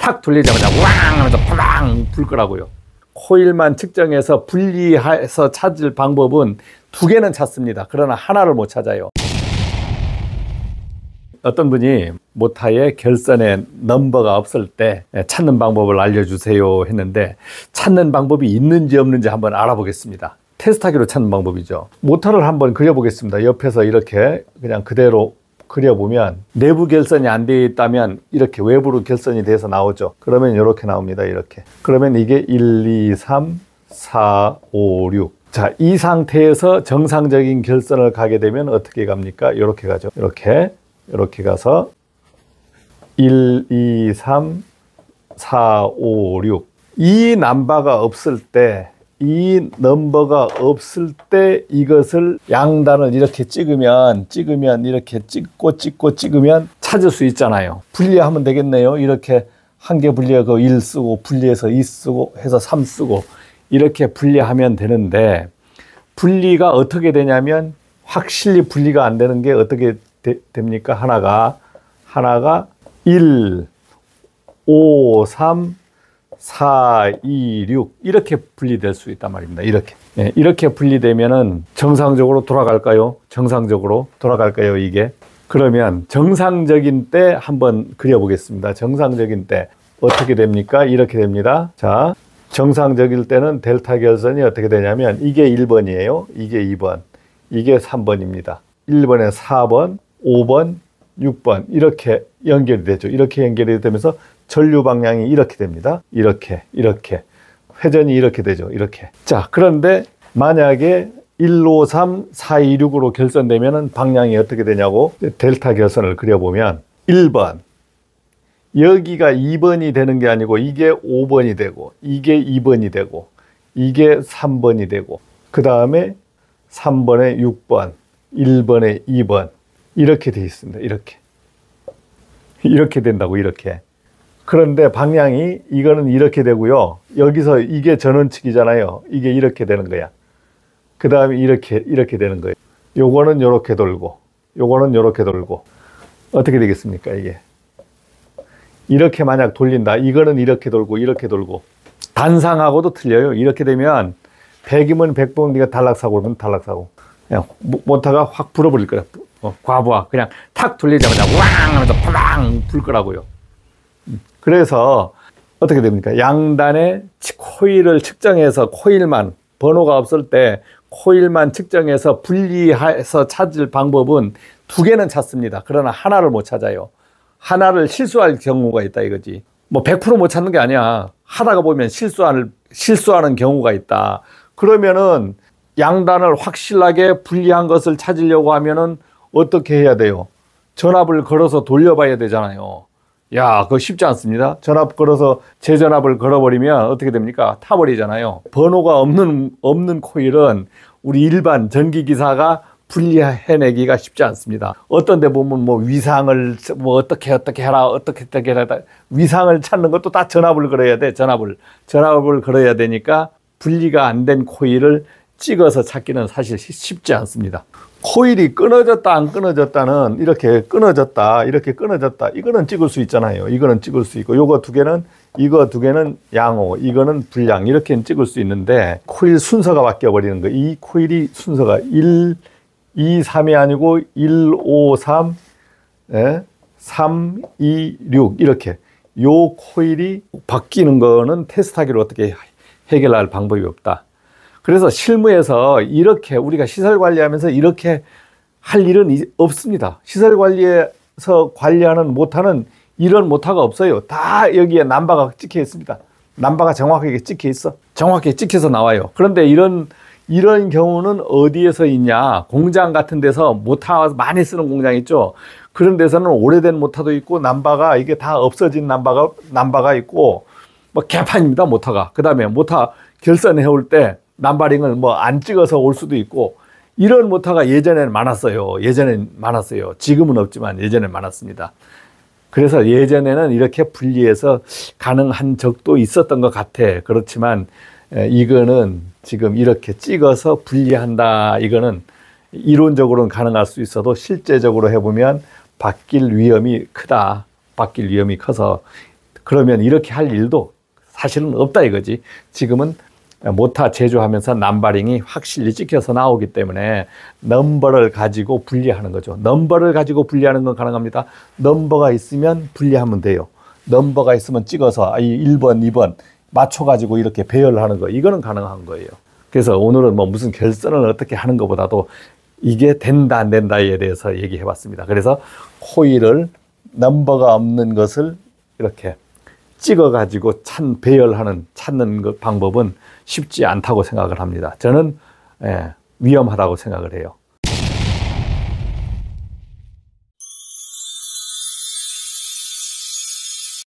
탁 돌리자마자 왕 하면서 팡 불 거라고요. 코일만 측정해서 분리해서 찾을 방법은 두 개는 찾습니다. 그러나 하나를 못 찾아요. 어떤 분이 모타의 결선에 넘버가 없을 때 찾는 방법을 알려주세요 했는데, 찾는 방법이 있는지 없는지 한번 알아보겠습니다. 테스트하기로 찾는 방법이죠. 모타를 한번 그려보겠습니다. 옆에서 이렇게 그냥 그대로 그려보면 내부 결선이 안 되어 있다면 이렇게 외부로 결선이 돼서 나오죠. 그러면 이렇게 나옵니다. 이렇게. 그러면 이게 1, 2, 3, 4, 5, 6. 자, 이 상태에서 정상적인 결선을 가게 되면 어떻게 갑니까? 이렇게 가죠. 이렇게 가서 1, 2, 3, 4, 5, 6. 이 넘버가 없을 때, 이 넘버가 없을 때 이것을 양단을 이렇게 찍으면 이렇게 찍으면 찾을 수 있잖아요. 분리하면 되겠네요. 이렇게 한 개 분리하고 1 쓰고 분리해서 2 쓰고 해서 3 쓰고 이렇게 분리하면 되는데, 분리가 어떻게 되냐면 확실히 분리가 안 되는 게 어떻게 됩니까? 하나가 1, 5, 3, 4, 2, 6 이렇게 분리될 수 있단 말입니다. 이렇게. 네, 이렇게 분리되면은 정상적으로 돌아갈까요? 정상적으로 돌아갈까요? 이게. 그러면 정상적인 때 한번 그려보겠습니다. 정상적인 때 어떻게 됩니까? 이렇게 됩니다. 자, 정상적일 때는 델타 결선이 어떻게 되냐면 이게 1번이에요. 이게 2번, 이게 3번입니다. 1번에 4번, 5번, 6번 이렇게 연결이 되죠. 이렇게 연결이 되면서 전류 방향이 이렇게 됩니다. 이렇게 회전이 이렇게 되죠. 이렇게. 자, 그런데 만약에 1, 5, 3, 4, 2, 6으로 결선되면 방향이 어떻게 되냐고 델타 결선을 그려보면 1번 여기가 2번이 되는 게 아니고 이게 5번이 되고 이게 2번이 되고 이게 3번이 되고 그 다음에 3번에 6번 1번에 2번 이렇게 돼 있습니다. 이렇게 된다고. 이렇게. 그런데 방향이 이거는 이렇게 되고요. 여기서 이게 전원측이잖아요. 이게 이렇게 되는 거야. 그 다음에 이렇게 되는 거예요. 요거는 요렇게 돌고 요거는 요렇게 돌고 어떻게 되겠습니까? 이게 이렇게 만약 돌린다. 이거는 이렇게 돌고 이렇게 돌고 단상하고도 틀려요. 이렇게 되면 100이면 100번 네가 단락사고 그러면 단락사고 그냥 모터가 확 불어버릴 거야. 과부하 그냥 탁 돌리자마자 왕 하면서 팡 불 거라고요. 그래서 어떻게 됩니까? 양단의 코일을 측정해서 코일만 번호가 없을 때 코일만 측정해서 분리해서 찾을 방법은 두 개는 찾습니다. 그러나 하나를 못 찾아요. 하나를 실수할 경우가 있다 이거지. 뭐 100% 못 찾는 게 아니야. 하다가 보면 실수하는 경우가 있다. 그러면은 양단을 확실하게 분리한 것을 찾으려고 하면은 어떻게 해야 돼요? 전압을 걸어서 돌려봐야 되잖아요. 야, 그거 쉽지 않습니다. 전압 걸어서 재전압을 걸어버리면 어떻게 됩니까? 타버리잖아요. 번호가 없는 코일은 우리 일반 전기기사가 분리해내기가 쉽지 않습니다. 어떤 데 보면 뭐 위상을 뭐 어떻게 해라 위상을 찾는 것도 다 전압을 걸어야 돼. 전압을 걸어야 되니까 분리가 안 된 코일을 찍어서 찾기는 사실 쉽지 않습니다. 코일이 끊어졌다 안 끊어졌다는 이렇게 끊어졌다 이거는 찍을 수 있잖아요. 이거는 찍을 수 있고 이거 두 개는 양호, 이거는 불량 이렇게는 찍을 수 있는데 코일 순서가 바뀌어 버리는 거예요. 이 코일이 순서가 1, 2, 3이 아니고 1, 5, 3, 3, 2, 6 이렇게 요 코일이 바뀌는 거는 테스트하기로 어떻게 해결할 방법이 없다. 그래서 실무에서 이렇게 우리가 시설 관리하면서 이렇게 할 일은 없습니다. 시설 관리에서 관리하는 모터는 이런 모터가 없어요. 다 여기에 넘버가 찍혀 있습니다. 넘버가 정확하게 찍혀 있어. 정확하게 찍혀서 나와요. 그런데 이런 경우는 어디에서 있냐? 공장 같은 데서 모터 많이 쓰는 공장 있죠. 그런 데서는 오래된 모터도 있고 넘버가 이게 다 없어진 넘버가 있고 뭐 개판입니다. 모터가. 그다음에 모터 결선해 올 때 넘버링을 뭐 안 찍어서 올 수도 있고 이런 모터가 예전에는 많았어요. 지금은 없지만 예전에는 많았습니다. 그래서 예전에는 이렇게 분리해서 가능한 적도 있었던 것 같아. 그렇지만 이거는 지금 이렇게 찍어서 분리한다. 이거는 이론적으로는 가능할 수 있어도 실제적으로 해보면 바뀔 위험이 크다. 바뀔 위험이 커서 그러면 이렇게 할 일도 사실은 없다 이거지. 지금은 모타 제조하면서 넘버링이 확실히 찍혀서 나오기 때문에 넘버를 가지고 분리하는 거죠. 넘버를 가지고 분리하는 건 가능합니다. 넘버가 있으면 분리하면 돼요. 넘버가 있으면 찍어서 1번, 2번 맞춰가지고 이렇게 배열하는 거, 이거는 가능한 거예요. 그래서 오늘은 뭐 무슨 결선을 어떻게 하는 것보다도 이게 된다 안 된다에 대해서 얘기해 봤습니다. 그래서 코일을 넘버가 없는 것을 이렇게 찍어가지고 찾는 그 방법은 쉽지 않다고 생각을 합니다. 저는 위험하다고 생각을 해요.